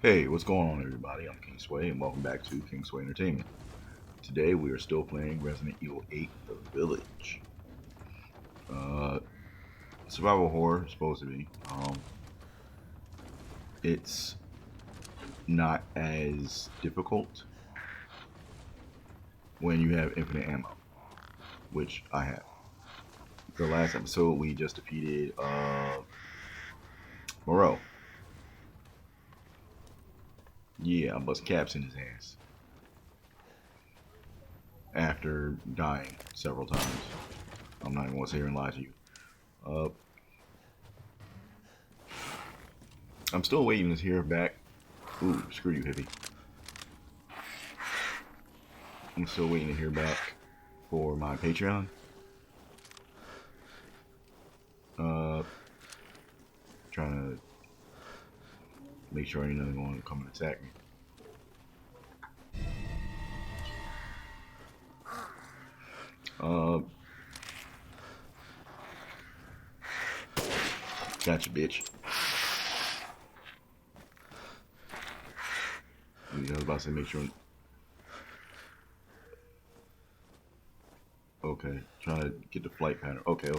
Hey, what's going on, everybody? I'm King Sway, and welcome back to King Sway Entertainment. Today, we are still playing Resident Evil 8: The Village. Uh, Survival horror, supposed to be. It's not as difficult when you have infinite ammo, which I have. The last episode, we just defeated Moreau. Yeah, I bust caps in his ass after dying several times. I'm not even going to sit here and lie to you. Uh, I'm still waiting to hear back. Ooh, screw you, hippie. I'm still waiting to hear back for my Patreon. Uh, Trying to make sure ain't nothing going to come and attack me. Uh, Gotcha, bitch. I was about to say make sure. Okay, trying to get the flight pattern. Okay.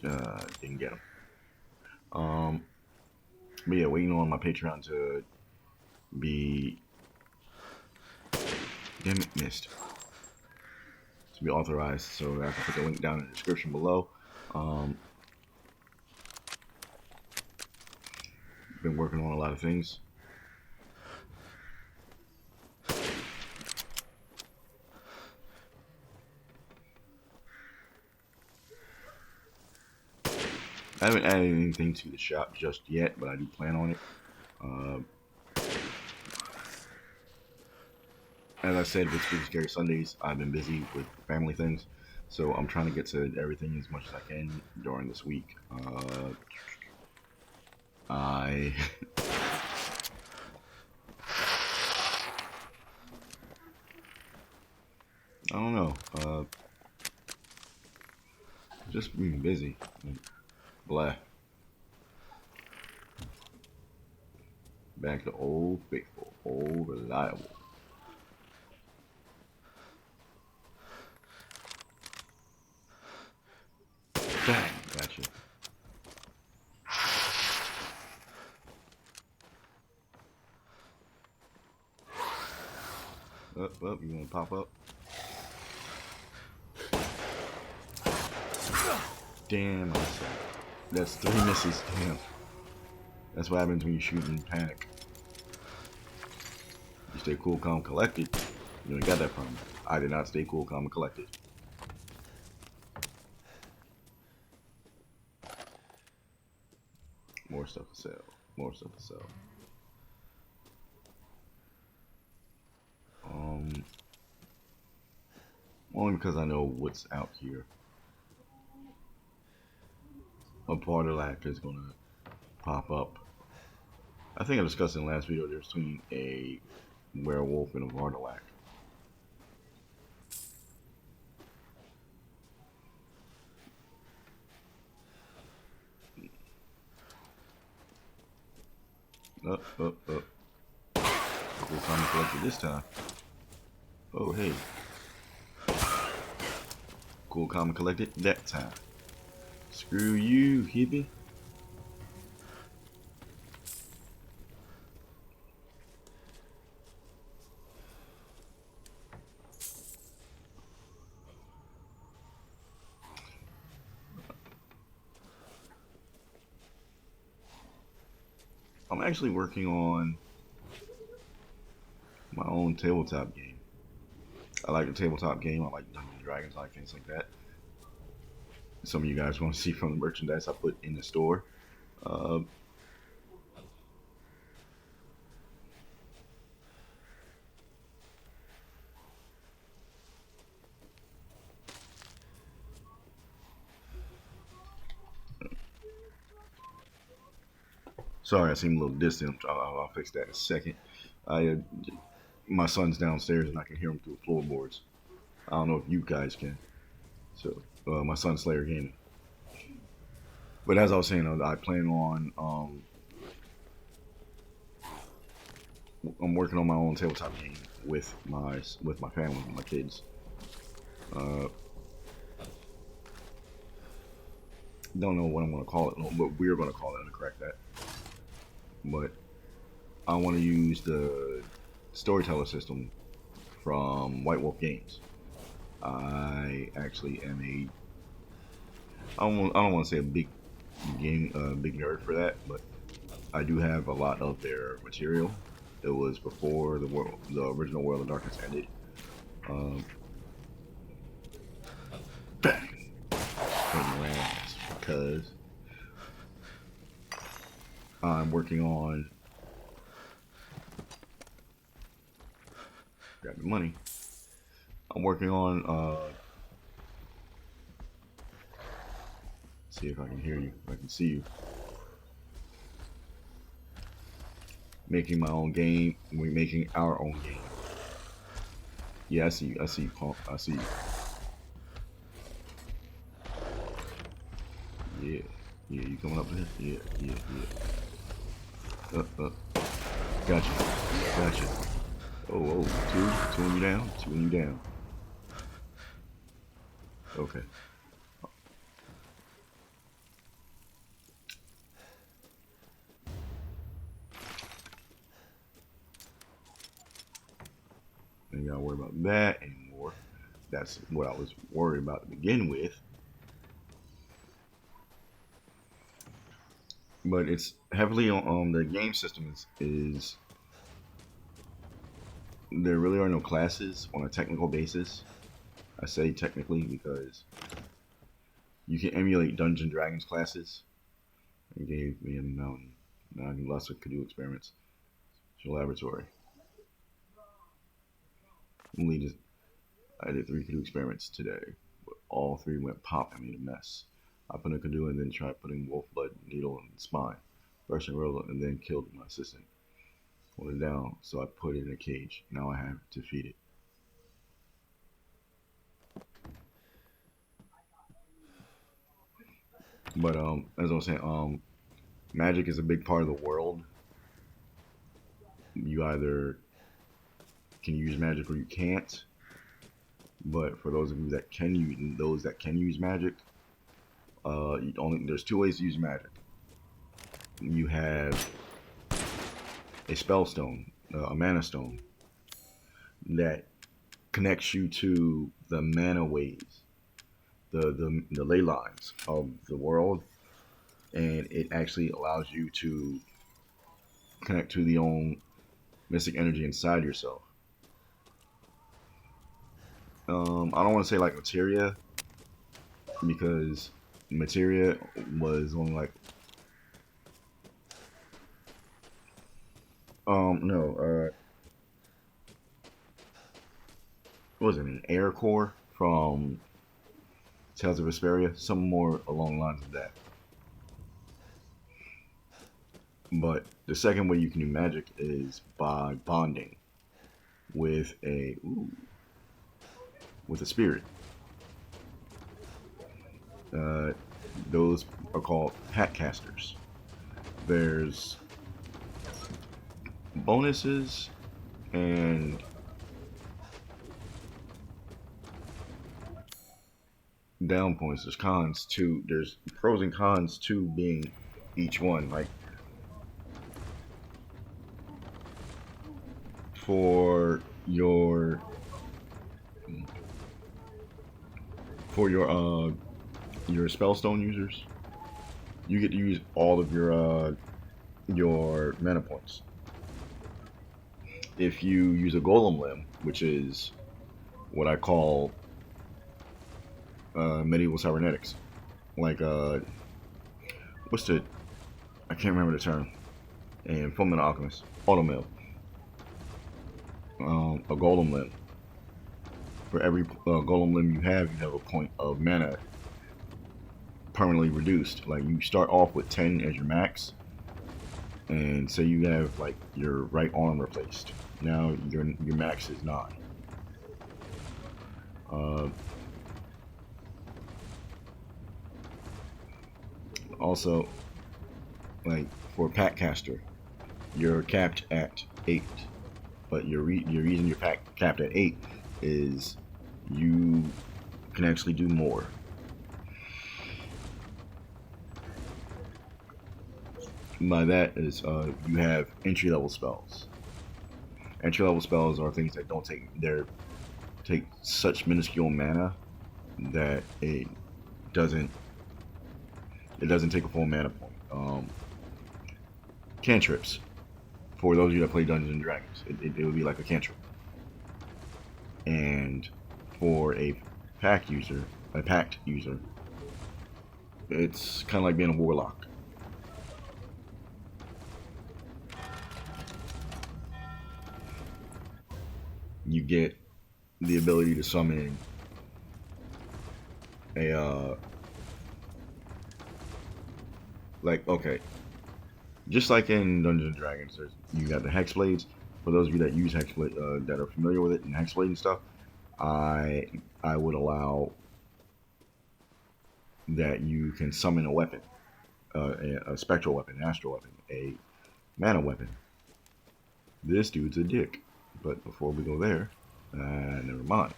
Yeah, didn't get him. Um, but yeah, waiting on my Patreon to be. Damn it, missed. To be authorized, so I can put the link down in the description below. Um, Been working on a lot of things. I haven't added anything to the shop just yet, but I do plan on it. Uh, as I said, with Spooky Scary Sundays, I've been busy with family things, so I'm trying to get to everything as much as I can during this week. I I don't know. Just being busy. Blah. Back to old faithful, old reliable. Bang. Gotcha. Up, you wanna pop up? Damn, that's 3 misses. Damn. That's what happens when you shoot in panic. You stay cool, calm, collected. You only got that from me. I did not stay cool, calm, and collected. More stuff to sell. More stuff to sell. Only because I know what's out here. A part of lack is gonna pop up. I think I discussed in the last video there's between a werewolf and a Vardalak. Up. Cool common collector this time. Oh, hey. Cool common collected that time. Screw you, hippie. I'm actually working on my own tabletop game. I like the tabletop game. I like Dungeons and Dragons. I like things like that. Some of you guys want to see from the merchandise I put in the store. Uh, Sorry, I seem a little distant. I'll fix that in a second. My son's downstairs and I can hear him through the floorboards. I don't know if you guys can. So, my son's Slayer Gaming. But as I was saying, I plan on I'm working on my own tabletop game with my family, my kids. Uh, don't know what I'm gonna call it, but we're gonna call it. I'm gonna correct that. But I want to use the storyteller system from White Wolf Games. I actually am I don't want to say a big nerd for that, but I do have a lot of their material. It was before the original World of Darkness ended. Um, bang, hitting lands because I'm working on grab the money. I'm working on see if I can hear you, if I can see you. Making my own game. We're making our own game. Yeah, I see you. I see you, punk. I see you. Yeah. Yeah, you coming up here? Yeah, yeah, yeah. Gotcha. Gotcha. Oh, two and you down? Two and you down. Okay. Ain't gotta worry about that anymore. That's what I was worried about to begin with. But it's heavily on the game system is there really are no classes on a technical basis. I say technically because you can emulate Dungeons and Dragons classes. It gave me a mountain. Now I can lots of Canoe experiments. It's your laboratory. I did 3 Canoe experiments today, but all 3 went pop and made a mess. I put in a Canoe and then tried putting wolf blood, needle, and spine. First enrolled and then killed my assistant. Hold it down, so I put it in a cage. Now I have to feed it. But as I was saying, magic is a big part of the world. You either can use magic or you can't. But for those of you that can use magic, there's 2 ways to use magic. You have a spell stone, a mana stone, that connects you to the mana ways, the ley lines of the world, and it actually allows you to connect to the own mystic energy inside yourself. I don't want to say like materia because materia was only like no what was it, an air core from Tales of Vesperia, some more along the lines of that. But the second way you can do magic is by bonding with with a spirit. Uh, those are called pack casters. There's bonuses and down points. There's cons to there's pros and cons to being each one. Like for for your spellstone users, you get to use all of your mana points. If you use a golem limb, which is what I call medieval cybernetics, like what's the I can't remember the term. And Fullmetal Alchemist, Automill, a golem limb. For every golem limb you have a point of mana permanently reduced. Like you start off with 10 as your max, and say you have like your right arm replaced. Now your max is 9. Uh, Also, like for pack caster, you're capped at 8, but your reason you're capped at 8 is you can actually do more. By that is you have entry level spells. Entry level spells are things that don't take such minuscule mana that doesn't it doesn't take a full mana point. Cantrips, for those of you that play Dungeons and Dragons, it would be like a cantrip. And for a packed user, it's kind of like being a warlock. You get the ability to summon a just like in Dungeons and Dragons, you got the Hexblades. For those of you that use Hexblade, that are familiar with it and Hexblade and stuff, I would allow that you can summon a weapon, a spectral weapon, an astral weapon, a mana weapon. This dude's a dick. But before we go there, never mind.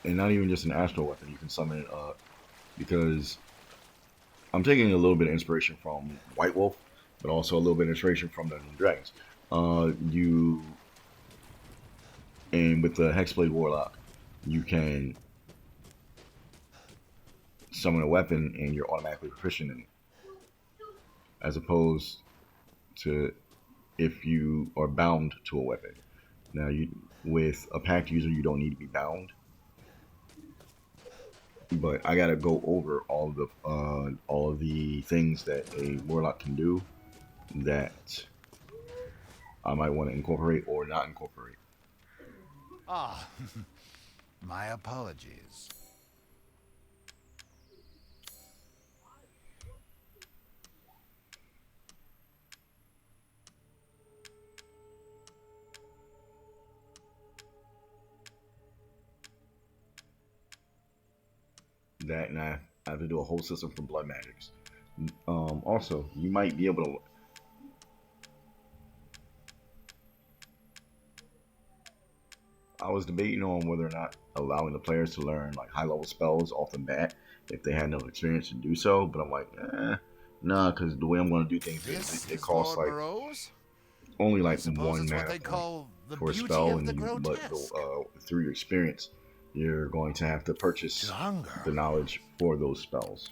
And not even just an astral weapon, you can summon it because I'm taking a little bit of inspiration from White Wolf, but also a little bit of inspiration from Dungeons and Dragons. And with the Hexblade Warlock, you can summon a weapon and you're automatically proficient in it. As opposed to if you are bound to a weapon. Now, with a packed user, you don't need to be bound. But I gotta go over all of the things that a warlock can do that I might want to incorporate or not incorporate. Ah, my apologies. That, and I have to do a whole system for blood magics. Also, you might be able to. I was debating on whether or not allowing the players to learn like high level spells off the bat if they had no experience to do so, but I'm like, nah, because the way I'm going to do things is it costs like only like one mana point for a spell, and but through your experience, you're going to have to purchase the knowledge for those spells.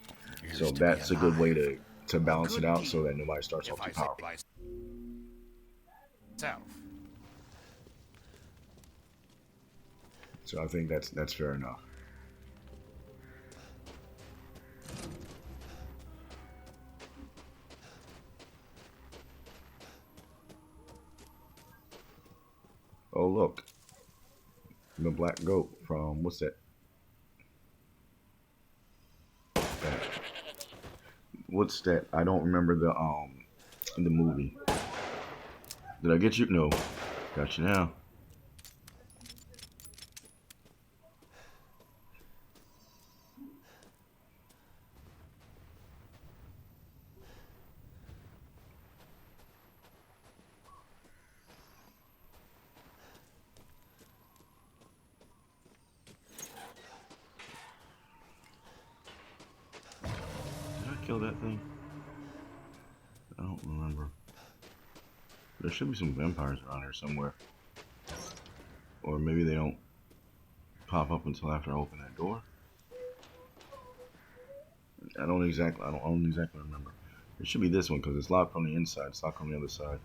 So that's a good way to balance it out so that nobody starts off too powerful. So I think that's fair enough. Oh look, the black goat from what's that? What's that? I don't remember the movie. Did I get you? No, got you now. Kill that thing? I don't remember. There should be some vampires around here somewhere. Or maybe they don't pop up until after I open that door. I don't exactly remember. It should be this one because it's locked on the inside. It's locked on the other side.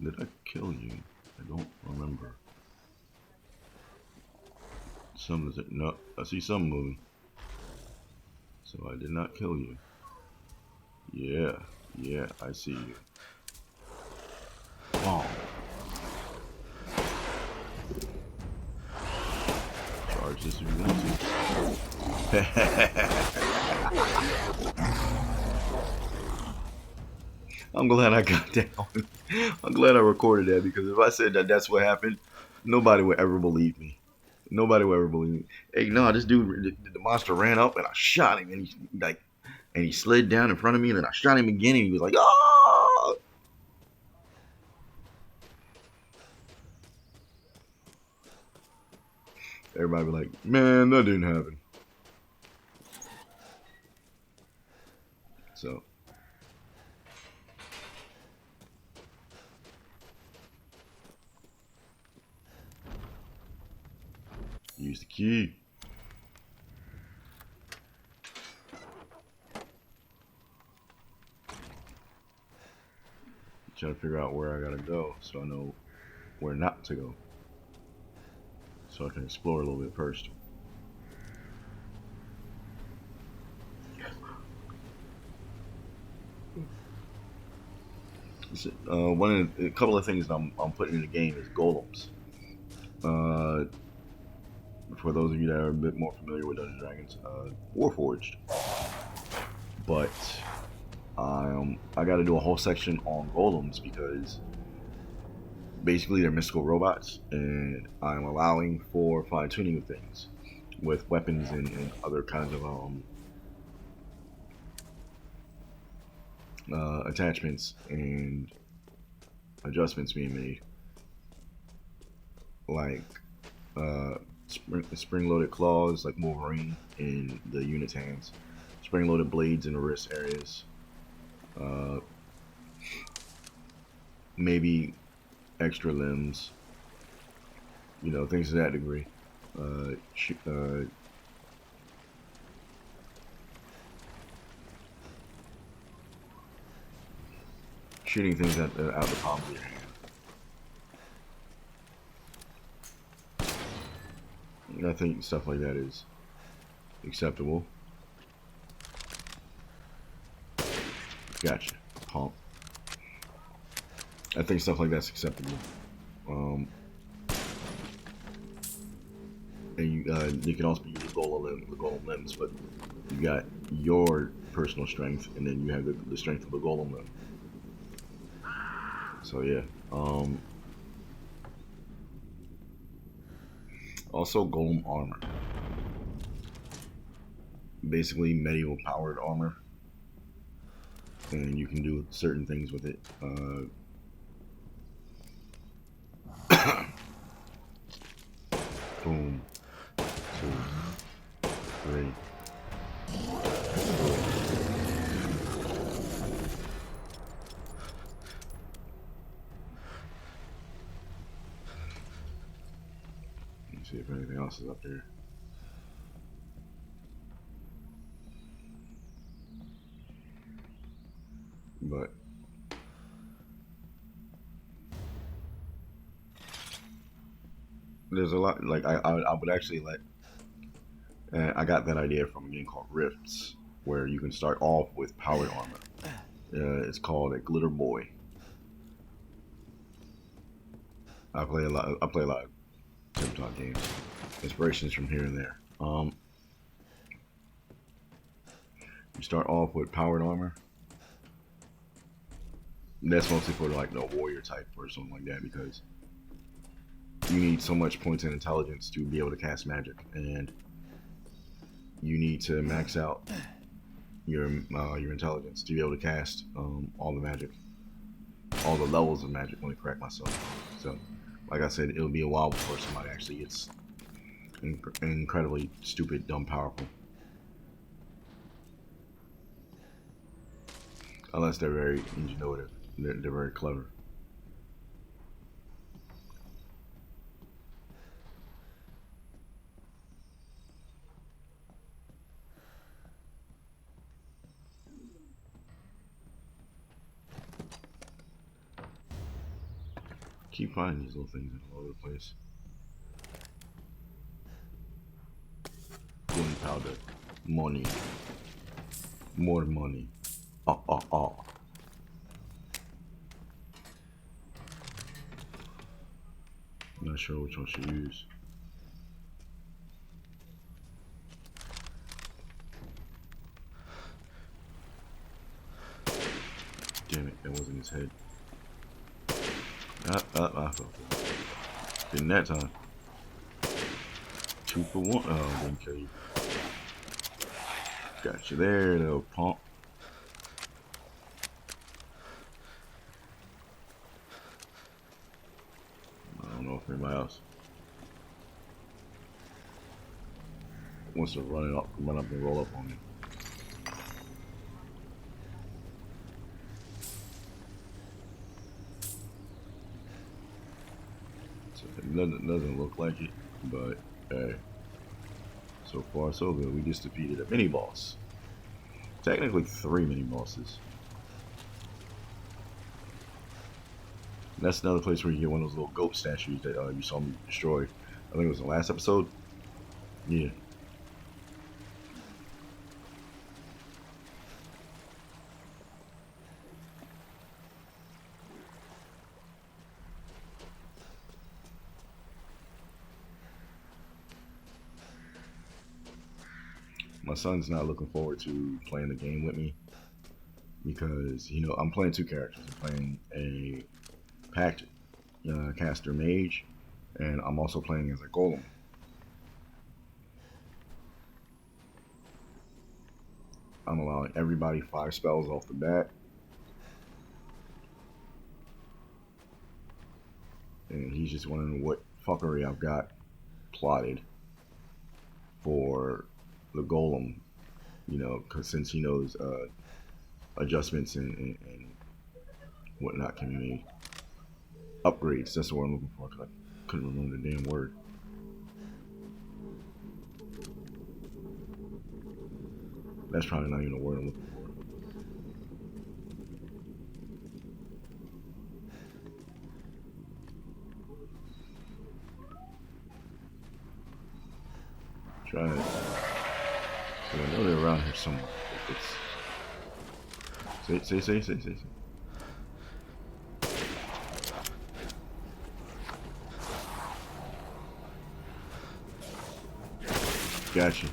Did I kill you? I don't remember. No, I see some moving. So I did not kill you. Yeah, I see you. Oh. Charge this if you want to. I'm glad I got that. I'm glad I recorded that because if I said that that's what happened, nobody would ever believe me. Nobody would ever believe me. Hey, no, this dude, the monster ran up and I shot him, and he slid down in front of me, and then I shot him again, and he was like, "Oh!" Everybody be like, "Man, that didn't happen." So use the key. Trying to figure out where I gotta go so I know where not to go, so I can explore a little bit first. A couple of things I'm putting in the game is golems. Uh, for those of you that are a bit more familiar with Dungeons and Dragons, Warforged. But I got to do a whole section on golems because basically they're mystical robots, and I'm allowing for fine tuning of things with weapons and other kinds of attachments and adjustments being made, like spring-loaded claws like Wolverine in the unit's hands, spring-loaded blades in the wrist areas, uh, maybe extra limbs, things to that degree. Uh, sh- uh, Shooting things out the palm of your hand. I think stuff like that is acceptable. Gotcha, pump. I think stuff like that's acceptable. Um, and you can also use the golem limbs, but you got your personal strength, and then you have the strength of the golem limb. So yeah. Also, golem armor. Basically, medieval powered armor, and you can do certain things with it. Boom. 2, 3. Let's see if anything else is up there. But there's a lot. Like I would actually let. I got that idea from a game called Rifts, where you can start off with powered armor. It's called a Glitter Boy. I play a lot. I play a lot of tabletop games. Inspirations from here and there. You start off with powered armor. That's mostly for like the warrior type or something like that, because you need so much points in intelligence to be able to cast magic, and you need to max out your intelligence to be able to cast all the magic, all the levels of magic. Let me correct myself. So, like I said, it'll be a while before somebody actually gets incredibly stupid, dumb, powerful. Unless they're very ingenuitive, they're very clever. Keep finding these little things all over the place. Gunpowder, money, more money. Oh. I'm not sure which one I should use. Damn it, that wasn't his head. I fell. Didn't that time. 2 for 1. Oh, didn't kill you. Got you there, little punk. I don't know if anybody else wants to run up and roll up on me. So it doesn't look like it, but hey, so far so good. We just defeated a mini boss. Technically 3 mini bosses. And that's another place where you get one of those little goat statues that you saw me destroy. I think it was the last episode. Yeah. My son's not looking forward to playing the game with me because, you know, I'm playing 2 characters. I'm playing a packed caster mage, and I'm also playing as a golem. I'm allowing everybody 5 spells off the bat. And he's just wondering what fuckery I've got plotted for the golem, you know, because since he knows adjustments and whatnot can be made. Upgrades, that's the word I'm looking for, because I couldn't remember the damn word. That's probably not even a word I'm looking for. Try it. So I know they're around here somewhere. Say. Gotcha.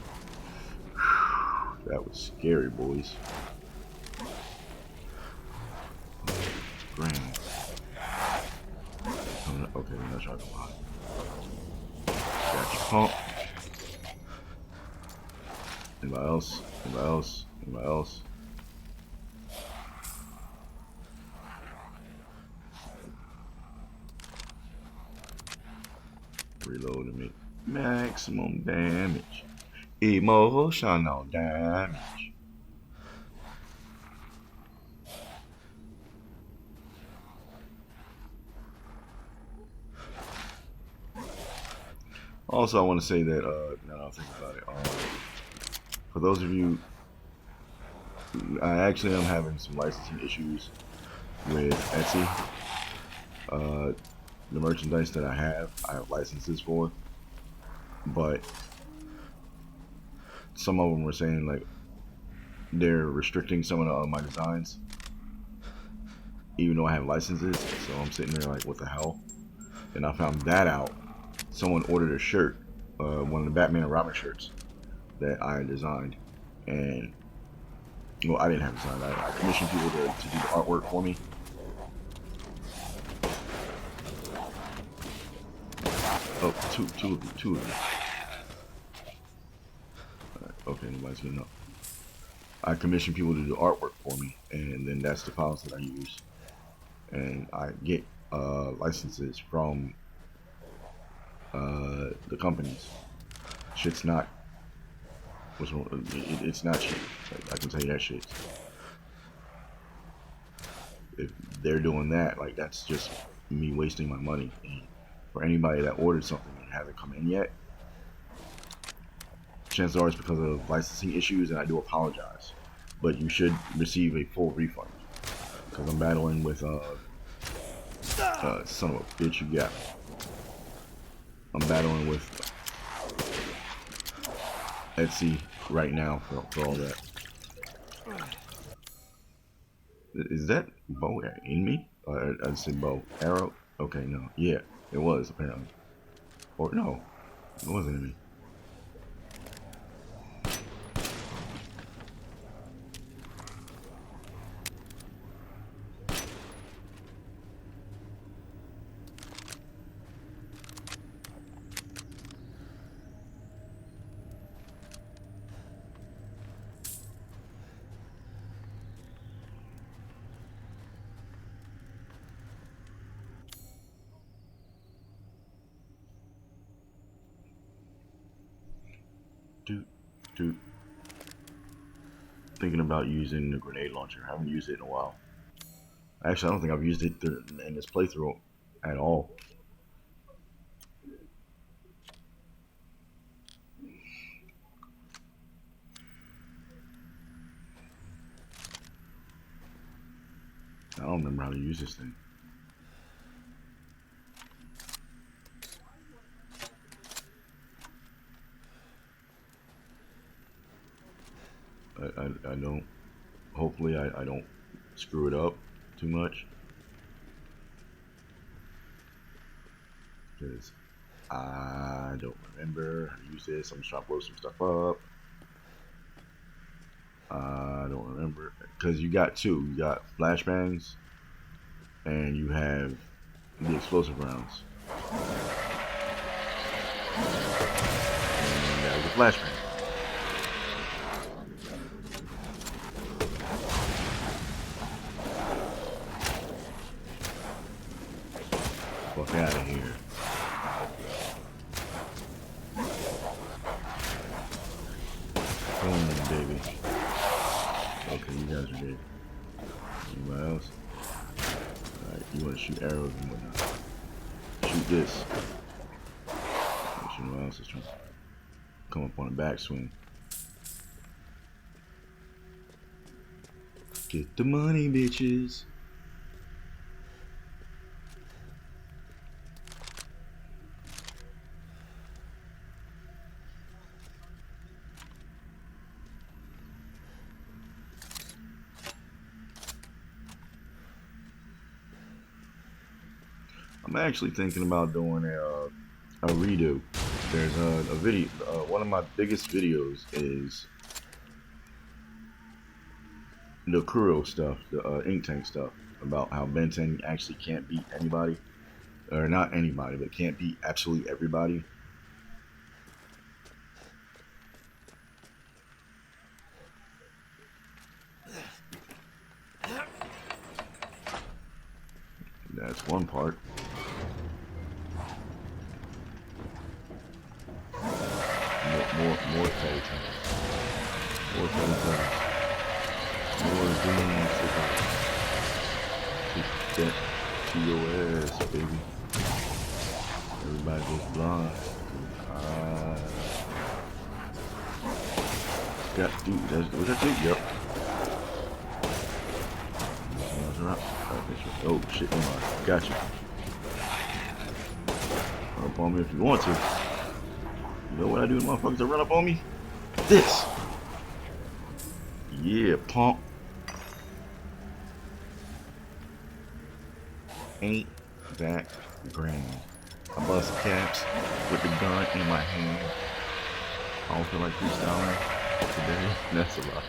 That was scary, boys. Grand. Okay, we're not trying to lie. Gotcha, pump. Anybody else? Anybody else? Anybody else? Reload and make maximum damage. Emotional damage. Also, I want to say that, now I'll think about it, for those of you, I actually am having some licensing issues with Etsy. The merchandise that I have licenses for, but some of them were saying like they're restricting some of my designs, even though I have licenses. So I'm sitting there like, what the hell? And I found that out. Someone ordered a shirt, one of the Batman and Robin shirts that I designed, and well, I didn't have design. I commissioned people to do the artwork for me. Oh, two of you. Right, okay, nobody's getting up. I commission people to do artwork for me, and then that's the files that I use. And I get licenses from the companies. Shit's not. It's not cheap. I can tell you that shit. If they're doing that, like that's just me wasting my money. And for anybody that ordered something and hasn't come in yet, chances are it's because of licensing issues, and I do apologize. But you should receive a full refund because I'm battling with son of a bitch. You got me. I'm battling with Etsy right now for all that. Is that bow in me? I'd say bow. Arrow? Okay, no. Yeah, it was apparently. Or no, it wasn't in me. Dude, dude. Thinking about using the grenade launcher. I haven't used it in a while. Actually, I don't think I've used it in this playthrough at all. I don't remember how to use this thing. I don't. Hopefully, I don't screw it up too much. Because I don't remember how to use this. I'm just trying to blow some stuff up. I don't remember. Because you got two. You got flashbangs. And you have the explosive rounds. And that was a flashbang. Fuck out of here. Boom, baby. Okay, you guys are dead. Anybody else? Alright, you want to shoot arrows and whatnot. Shoot this. Make sure no one else is trying to come up on a backswing. Get the money, bitches. I'm actually thinking about doing a redo. There's a video. One of my biggest videos is the Kuro stuff, the Ink Tank stuff, about how Ben 10 actually can't beat anybody, or not anybody, but can't beat absolutely everybody. That's one part. More petty time. More petty time. More demons. Take that to your ass, baby. Everybody goes blind. Got dude. Was that dude? Yep. Oh shit! Come on. Got you. Run up on me if you want to. You know what I do to motherfuckers that run up on me? This! Yeah, pump. Ain't that grand? I bust caps with the gun in my hand. I don't feel like freestyling today. That's a lot.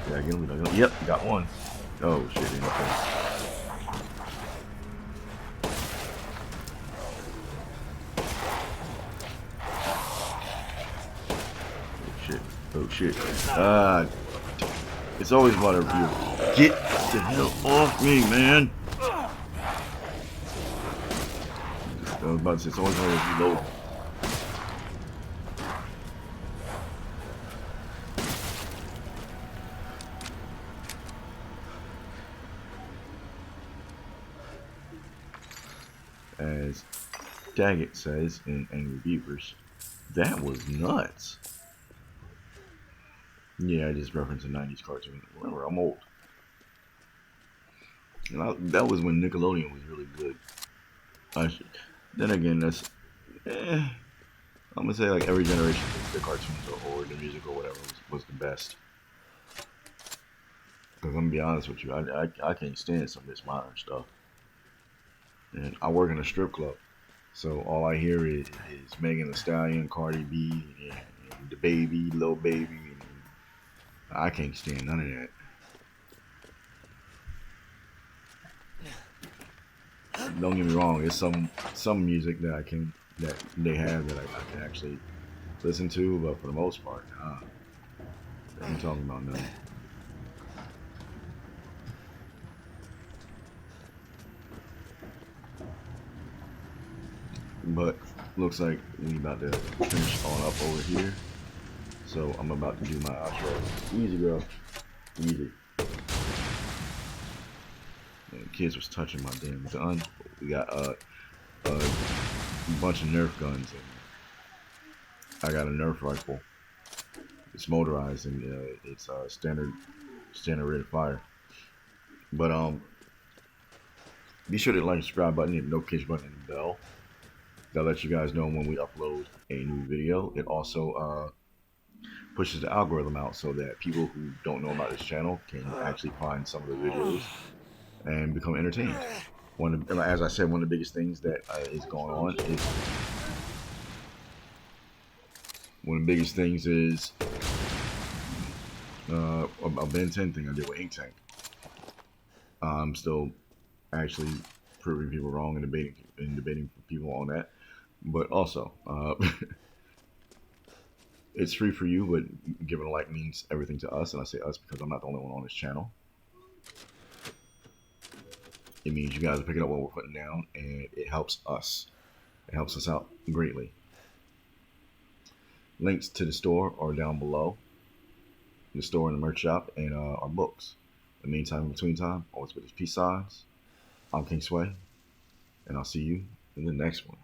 Yeah, get him. Yep, got one. Oh shit, okay. Oh shit. It's always about a review. Get the hell off me, man. I was about to say, it's always about a reload. As Daggett says in Angry Beavers, that was nuts. Yeah, I just referenced a 90s cartoon. Remember, I'm old. And that was when Nickelodeon was really good. Then again, that's... I'm going to say like every generation, the cartoons or the music or whatever was the best. Because I'm going to be honest with you, I can't stand some of this modern stuff. And I work in a strip club. So all I hear is Megan Thee Stallion, Cardi B, and the baby, Lil Baby. I can't stand none of that. Don't get me wrong, there's some music that they have that I can actually listen to, but for the most part, I ain't talking about nothing. But looks like we about to finish on up over here. So I'm about to do my outro. Easy, girl. Easy. Man, kids was touching my damn gun. We got a bunch of Nerf guns, and I got a Nerf rifle. It's motorized, and it's standard rate of fire. But be sure to like and subscribe button, hit the notification button, and the bell. That lets you guys know when we upload a new video. It also pushes the algorithm out so that people who don't know about this channel can actually find some of the videos and become entertained. As I said, one of the biggest things that is going on is a Ben 10 thing I did with Ink Tank. I'm still actually proving people wrong and debating people on that. But also, it's free for you, but giving a like means everything to us, and I say us because I'm not the only one on this channel. It means you guys are picking up what we're putting down, and it helps us. It helps us out greatly. Links to the store are down below. The store and the merch shop and our books. In the meantime, in between time, always with these peace signs. I'm King Sway, and I'll see you in the next one.